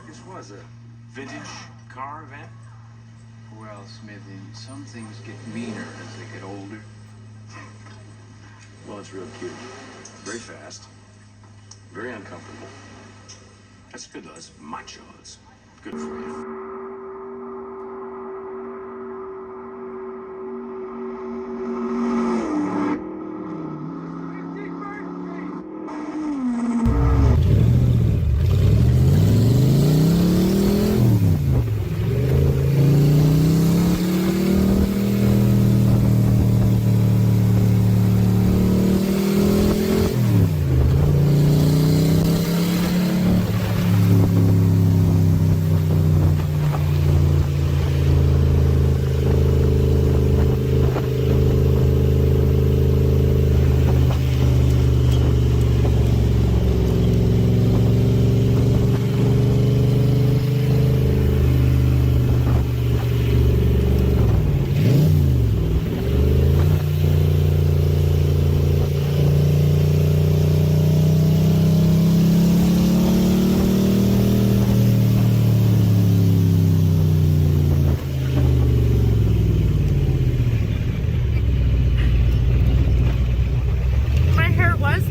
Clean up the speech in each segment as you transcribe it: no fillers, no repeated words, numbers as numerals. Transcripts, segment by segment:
This was a vintage car event? Well, Smithy, some things get meaner as they get older. Well, it's real cute. Very fast. Very uncomfortable. That's good though. That's macho. It's good for you.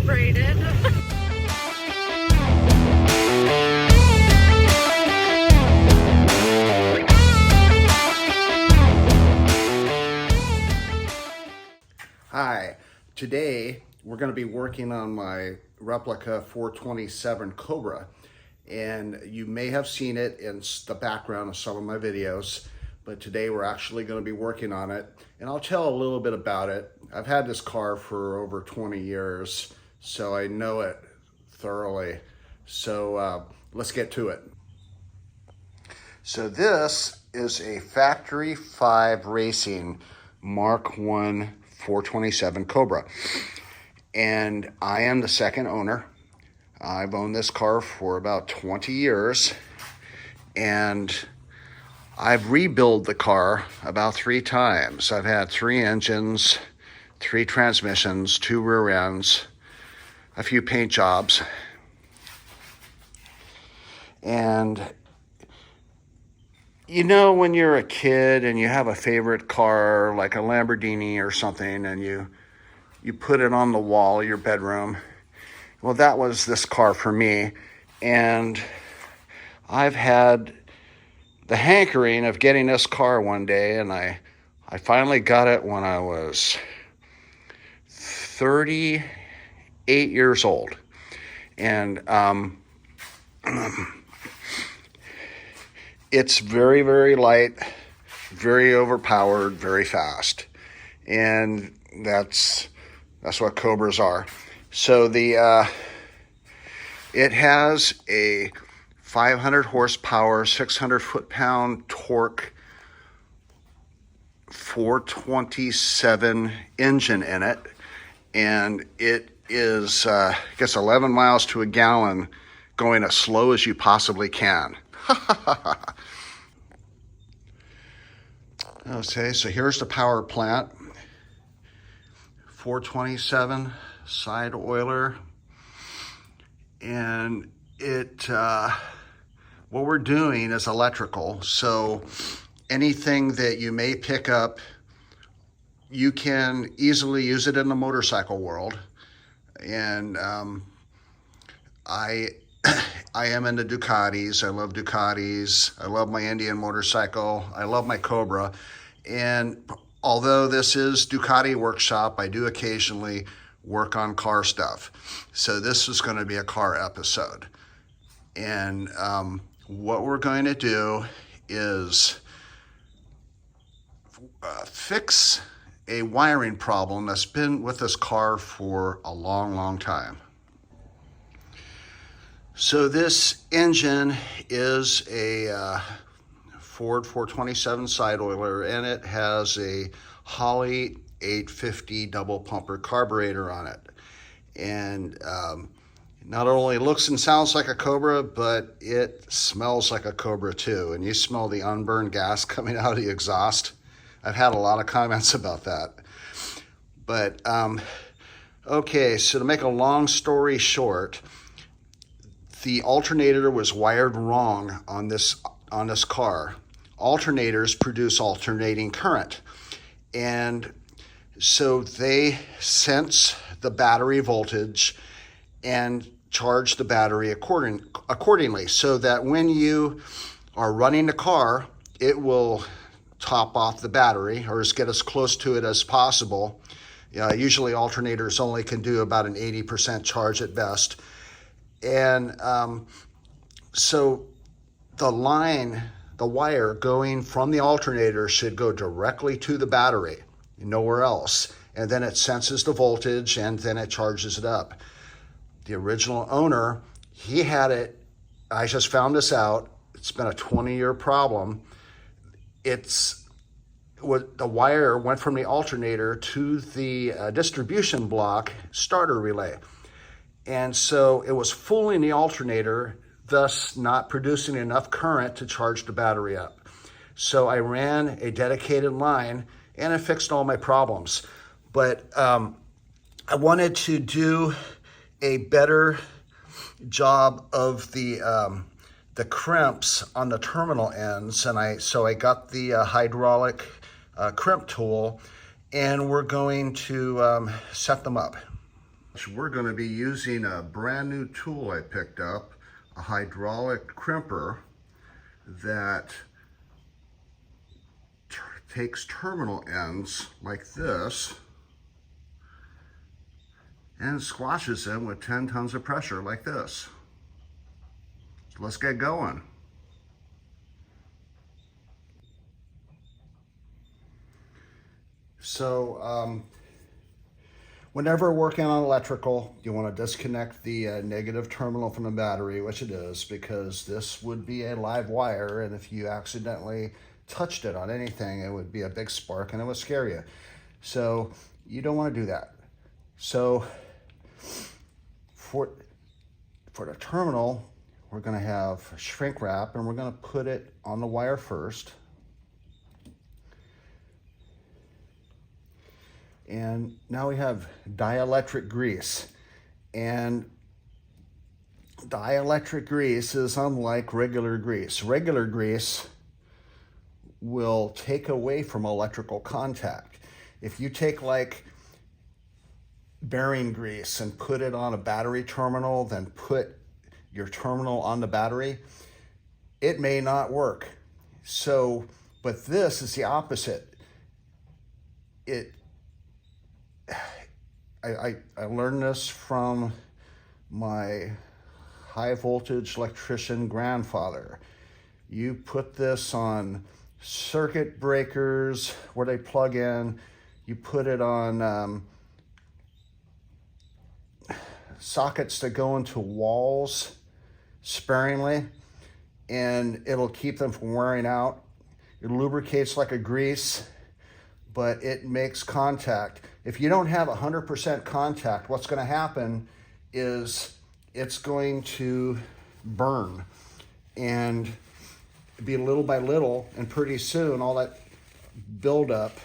braided. Hi, today we're going to be working on my replica 427 Cobra, and you may have seen it in the background of some of my videos, but today we're actually going to be working on it, and I'll tell a little bit about it. I've had this car for over 20 years, so I know it thoroughly. So let's get to it. So this is a Factory 5 Racing Mark 1 427 Cobra, and I am the second owner. I've owned this car for about 20 years, and I've rebuilt the car about 3 times. I've had 3 engines, 3 transmissions, 2 rear ends, a few paint jobs, and you know, when you're a kid and you have a favorite car like a Lamborghini or something, and you put it on the wall of your bedroom. Well, that was this car for me, and I've had the hankering of getting this car one day, and I finally got it when I was 38 years old, and it's very, very light, very overpowered, very fast, and that's what Cobras are. So it has a 500 horsepower, 600 foot-pound torque, 427 engine in it, and it is gets 11 miles to a gallon, going as slow as you possibly can. Okay, so here's the power plant. 427 side oiler, and what we're doing is electrical, so anything that you may pick up, you can easily use it in the motorcycle world. And I am into Ducatis. I love Ducatis. I love my Indian motorcycle. I love my Cobra. And although this is Ducati workshop, I do occasionally work on car stuff. So this is going to be a car episode. And what we're going to do is fix a wiring problem that's been with this car for a long, long time. So this engine is a Ford 427 side oiler, and it has a Holley 850 double pumper carburetor on it. And not only looks and sounds like a Cobra, but it smells like a Cobra too. And you smell the unburned gas coming out of the exhaust. I've had a lot of comments about that. But okay, so to make a long story short, the alternator was wired wrong on this car. Alternators produce alternating current, and so they sense the battery voltage and charge the battery accordingly, so that when you are running the car, it will top off the battery or get as close to it as possible. Usually alternators only can do about an 80% charge at best. And so the wire going from the alternator should go directly to the battery, nowhere else. And then it senses the voltage and then it charges it up. The original owner, he had it, I just found this out, it's been a 20-year problem. The wire went from the alternator to the distribution block starter relay. And so it was fooling the alternator, thus not producing enough current to charge the battery up. So I ran a dedicated line and it fixed all my problems. But I wanted to do a better job of the crimps on the terminal ends, and so I got the hydraulic crimp tool, and we're going to set them up. We're going to be using a brand new tool I picked up, a hydraulic crimper that takes terminal ends like this and squashes them with 10 tons of pressure like this. So let's get going. So whenever working on electrical, you want to disconnect the negative terminal from the battery, which it is, because this would be a live wire, and if you accidentally touched it on anything, it would be a big spark and it would scare you. So you don't want to do that. So for the terminal, we're going to have shrink wrap, and we're going to put it on the wire first. And now we have dielectric grease. And dielectric grease is unlike regular grease. Regular grease will take away from electrical contact. If you take like bearing grease and put it on a battery terminal, then put your terminal on the battery, it may not work. So, but this is the opposite. I learned this from my high voltage electrician grandfather. You put this on circuit breakers where they plug in, you put it on sockets that go into walls sparingly, and it'll keep them from wearing out. It lubricates like a grease, but it makes contact. If you don't have 100% contact, what's going to happen is it's going to burn and be little by little, and pretty soon all that buildup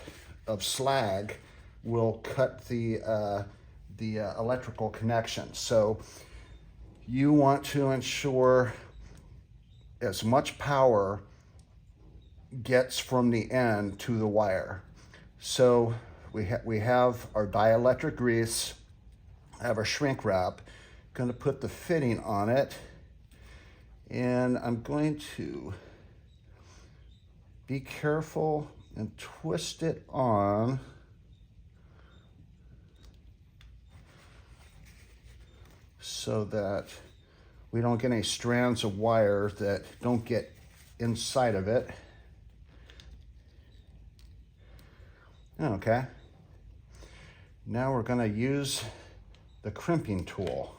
of slag will cut the electrical connection. So you want to ensure as much power gets from the end to the wire. So we have our dielectric grease, have our shrink wrap, going to put the fitting on it, and I'm going to be careful and twist it on so that we don't get any strands of wire that don't get inside of it. Okay. Now we're going to use the crimping tool.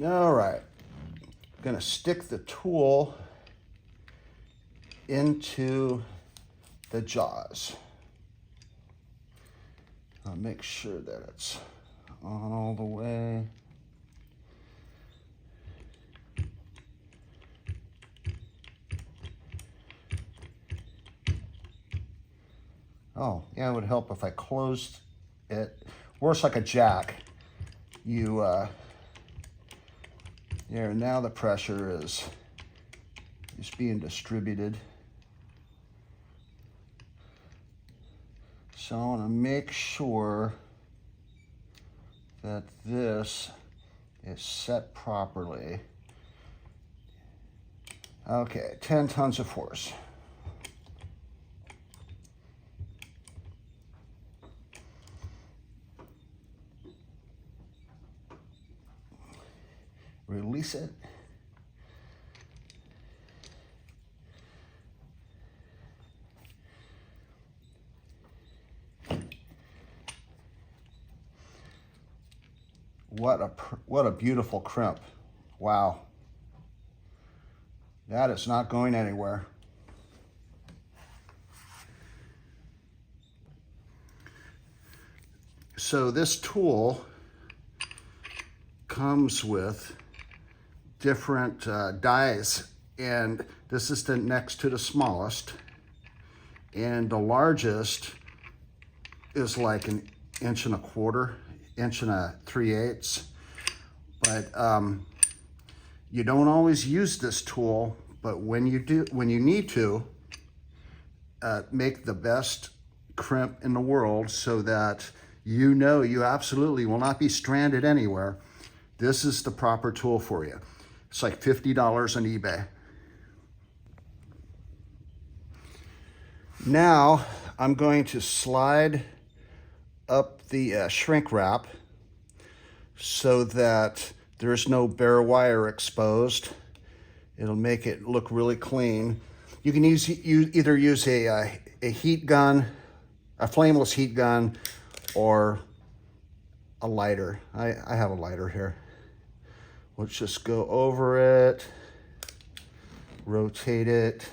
All right. I'm going to stick the tool into the jaws. I'll make sure that it's on all the way. Oh, yeah, it would help if I closed it. Works like a jack. There, now the pressure is being distributed. So I want to make sure that this is set properly. Okay, 10 tons of force. Release it. What a beautiful crimp. Wow. That is not going anywhere. So this tool comes with different dies, and this is the next to the smallest, and the largest is like 1.25 inch, 1.3/8. But you don't always use this tool, but when you do, when you need to, make the best crimp in the world so that you know you absolutely will not be stranded anywhere. This is the proper tool for you. It's like $50 on eBay. Now I'm going to slide up the shrink wrap so that there's no bare wire exposed. It'll make it look really clean. You can either use a heat gun, a flameless heat gun, or a lighter. I have a lighter here. Let's just go over it, rotate it.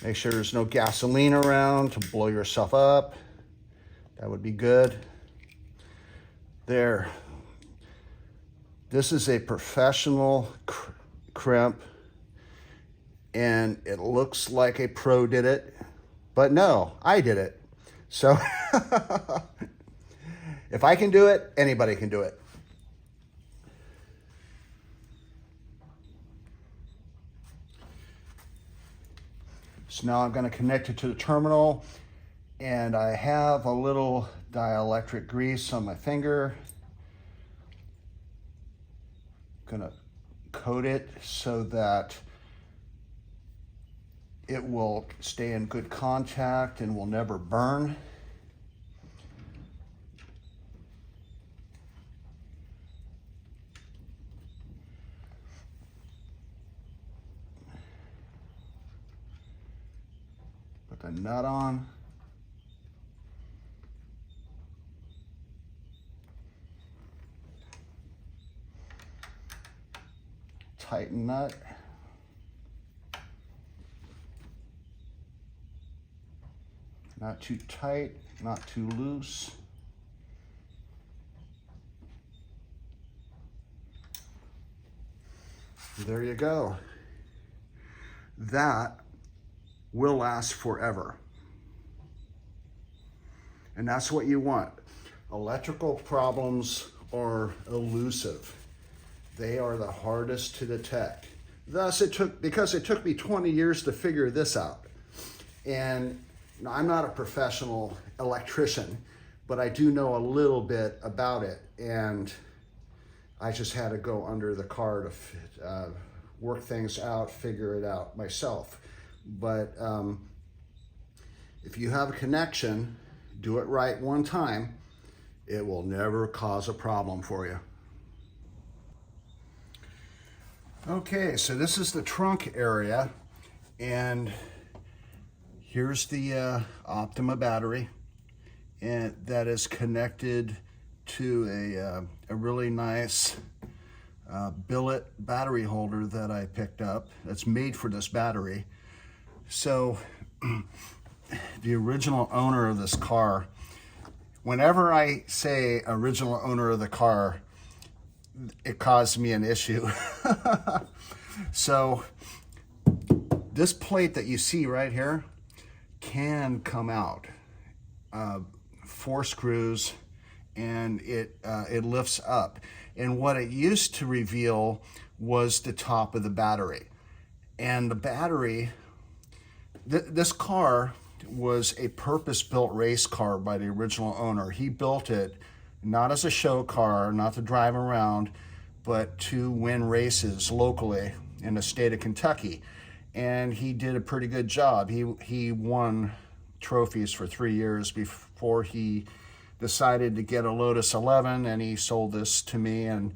Make sure there's no gasoline around to blow yourself up. That would be good. There. This is a professional crimp, and it looks like a pro did it, but no, I did it. So if I can do it, anybody can do it. So now I'm going to connect it to the terminal, and I have a little dielectric grease on my finger. I'm going to coat it so that it will stay in good contact and will never burn. Put the nut on. Tighten nut. Not too tight, not too loose. There you go. That will last forever. And that's what you want. Electrical problems are elusive. They are the hardest to detect. Thus, because it took me 20 years to figure this out. And I'm not a professional electrician, but I do know a little bit about it, and I just had to go under the car to work things out, figure it out myself. But if you have a connection, do it right one time, it will never cause a problem for you. Okay, so this is the trunk area, and here's the Optima battery, and that is connected to a really nice billet battery holder that I picked up. That's made for this battery. So the original owner of this car Whenever I say original owner of the car, it caused me an issue. So this plate that you see right here can come out. 4 screws, and it lifts up. And what it used to reveal was the top of the battery. And the battery, this car was a purpose-built race car by the original owner. He built it not as a show car, not to drive around, but to win races locally in the state of Kentucky. And he did a pretty good job. He won trophies for 3 years before he decided to get a Lotus 11, and he sold this to me. And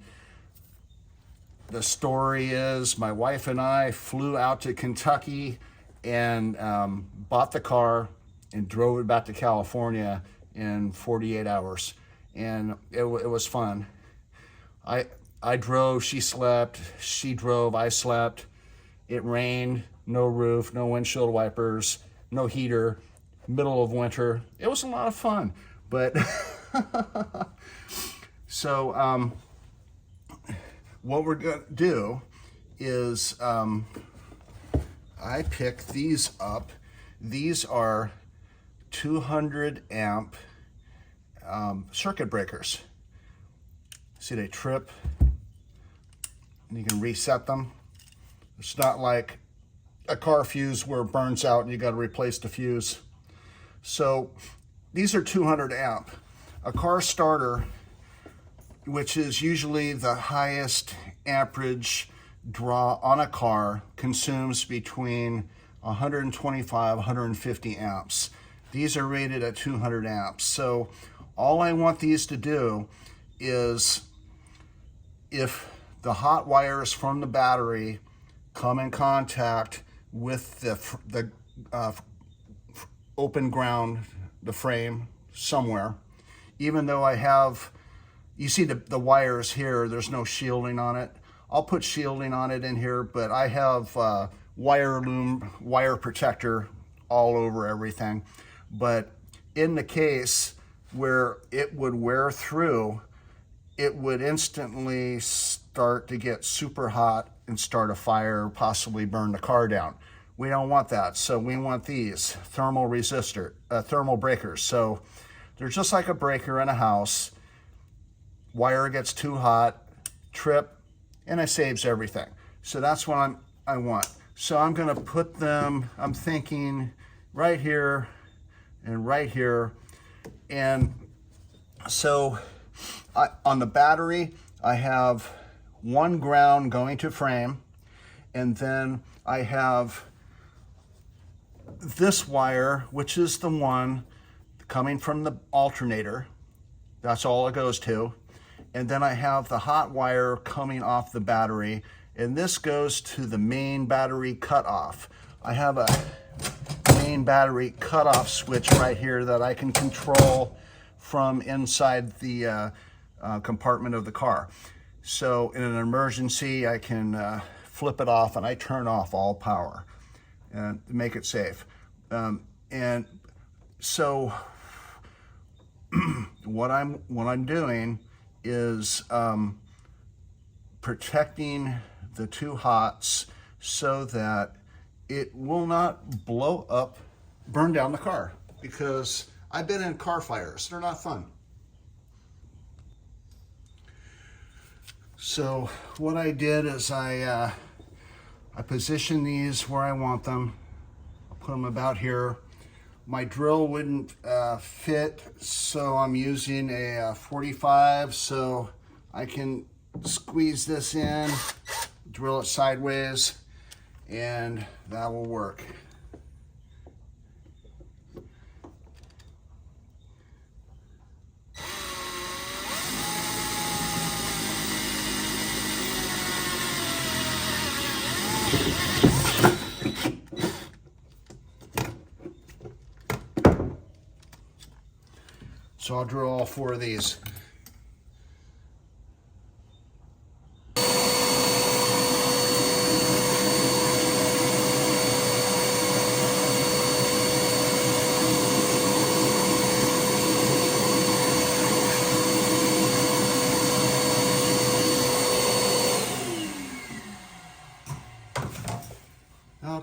the story is my wife and I flew out to Kentucky and bought the car and drove it back to California in 48 hours. And it was fun. I drove, she slept, she drove, I slept. It rained, no roof, no windshield wipers, no heater, middle of winter. It was a lot of fun. But so what we're going to do is I pick these up. These are 200 amp circuit breakers. See, they trip, and you can reset them. It's not like a car fuse where it burns out and you got to replace the fuse. So these are 200 amp. A car starter, which is usually the highest amperage draw on a car, consumes between 125, 150 amps. These are rated at 200 amps. So all I want these to do is, if the hot wires from the battery come in contact with the open ground, the frame somewhere, even though I have, you see the wires here, there's no shielding on it. I'll put shielding on it in here, but I have wire loom, wire protector all over everything. But in the case where it would wear through, it would instantly start to get super hot and start a fire, possibly burn the car down. We don't want that, so we want these thermal breakers. So they're just like a breaker in a house. Wire gets too hot, trip, and it saves everything. So that's what I want. So I'm gonna put them, I'm thinking right here and right here. And so on the battery, I have 1 ground going to frame, and then I have this wire, which is the one coming from the alternator. That's all it goes to. And then I have the hot wire coming off the battery, and this goes to the main battery cutoff. I have a main battery cutoff switch right here that I can control from inside the compartment of the car. So in an emergency, I can flip it off, and I turn off all power to make it safe. And so what I'm doing is protecting the 2 hots so that it will not blow up, burn down the car, because I've been in car fires. They're not fun. So what I did is I positioned these where I want them. I'll put them about here. My drill wouldn't fit, so I'm using a 45, so I can squeeze this in, drill it sideways, and that will work. So I'll drill all 4 of these.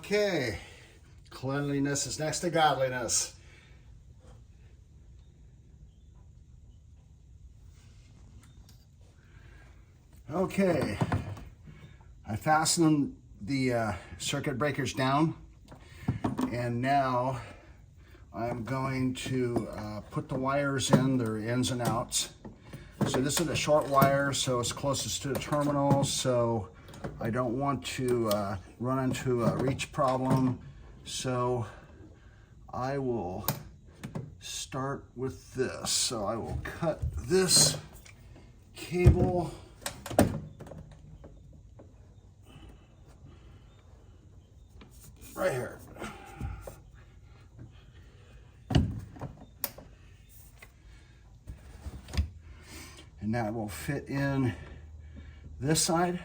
Okay, cleanliness is next to godliness. Okay, I fastened the circuit breakers down, and now I'm going to put the wires in, their ins and outs. So this is a short wire, so it's closest to the terminal, so I don't want to run into a reach problem. So I will start with this. So I will cut this cable right here. And that will fit in this side.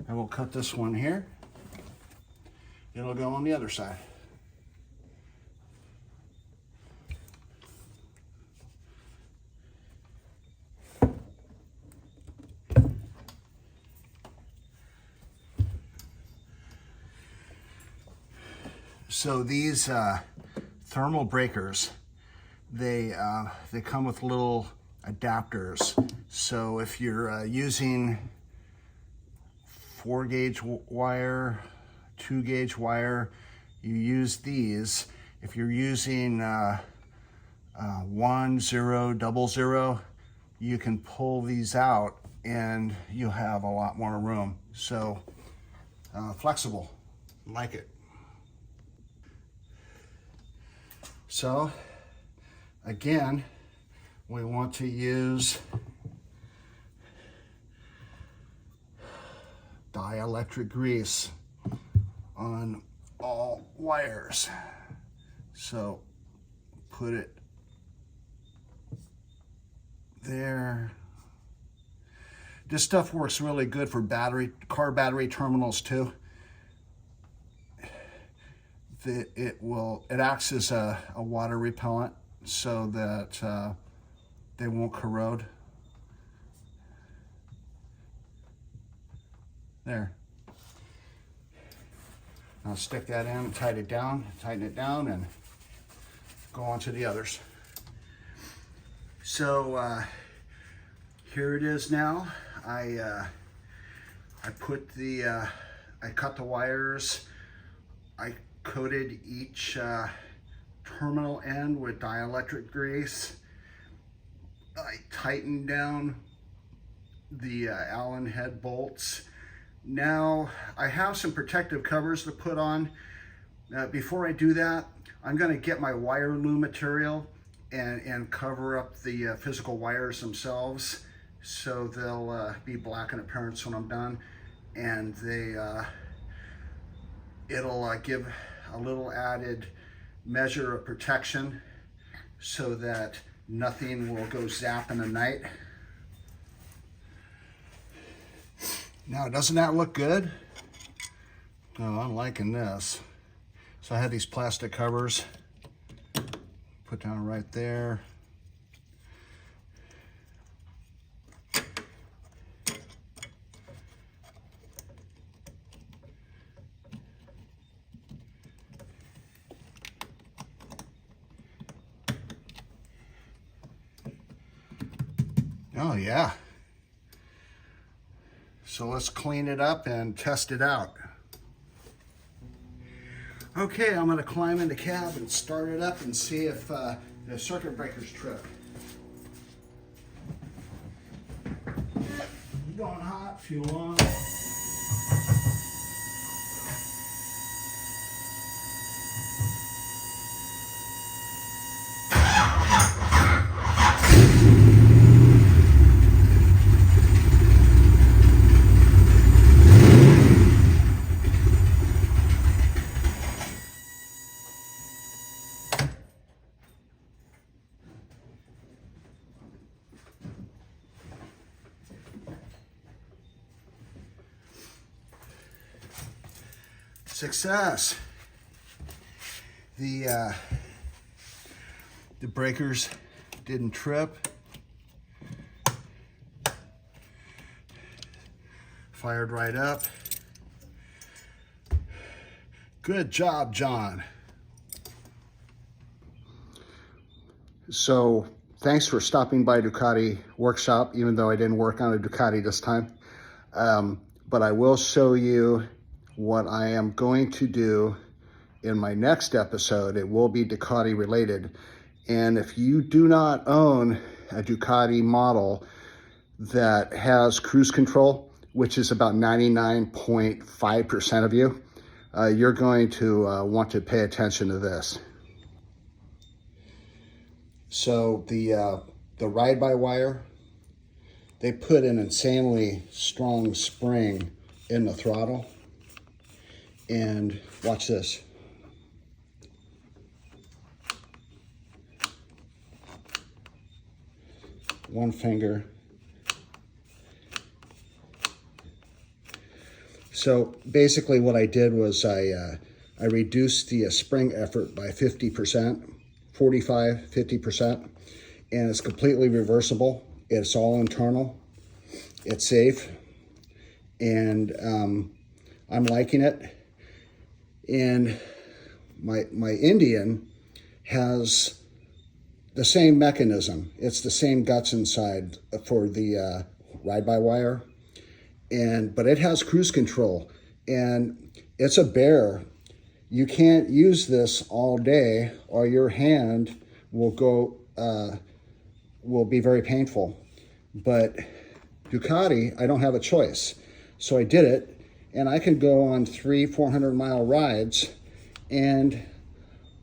I will cut this one here. It'll go on the other side. So these thermal breakers, they come with little adapters. So if you're using 4-gauge wire, 2-gauge wire, you use these. If you're using 1, 0, 00, you can pull these out and you'll have a lot more room. So flexible, like it. So again, we want to use dielectric grease on all wires. So put it there. This stuff works really good for car battery terminals too. It acts as a water repellent so that they won't corrode. There. I'll stick that in, tighten it down, and go on to the others. So here it is now. I cut the wires. I coated each terminal end with dielectric grease. I tightened down the Allen head bolts. Now I have some protective covers to put on. Before I do that, I'm going to get my wire loom material and cover up the physical wires themselves, so they'll be black in appearance when I'm done, and it'll give a little added measure of protection so that nothing will go zap in the night. Now, doesn't that look good? Oh, I'm liking this. So I had these plastic covers put down right there. Oh yeah. So let's clean it up and test it out. Okay, I'm gonna climb in the cab and start it up and see if the circuit breakers trip. Going hot, fuel on. Success. The breakers didn't trip. Fired right up. Good job, John. So thanks for stopping by Ducati Workshop, even though I didn't work on a Ducati this time. But I will show you what I am going to do in my next episode. It will be Ducati related. And if you do not own a Ducati model that has cruise control, which is about 99.5% of you, you're going to want to pay attention to this. So the ride-by-wire, they put an insanely strong spring in the throttle. And watch this. One finger. So basically what I did was I reduced the spring effort by 50%, 45, 50%, and it's completely reversible. It's all internal. It's safe, and I'm liking it. And my Indian has the same mechanism. It's the same guts inside for the ride-by-wire, but it has cruise control, and it's a bear. You can't use this all day, or your hand will be very painful. But Ducati, I don't have a choice, so I did it. And I can go on 300-400 mile rides, and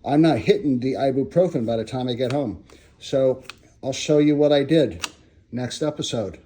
I'm not hitting the ibuprofen by the time I get home. So I'll show you what I did next episode.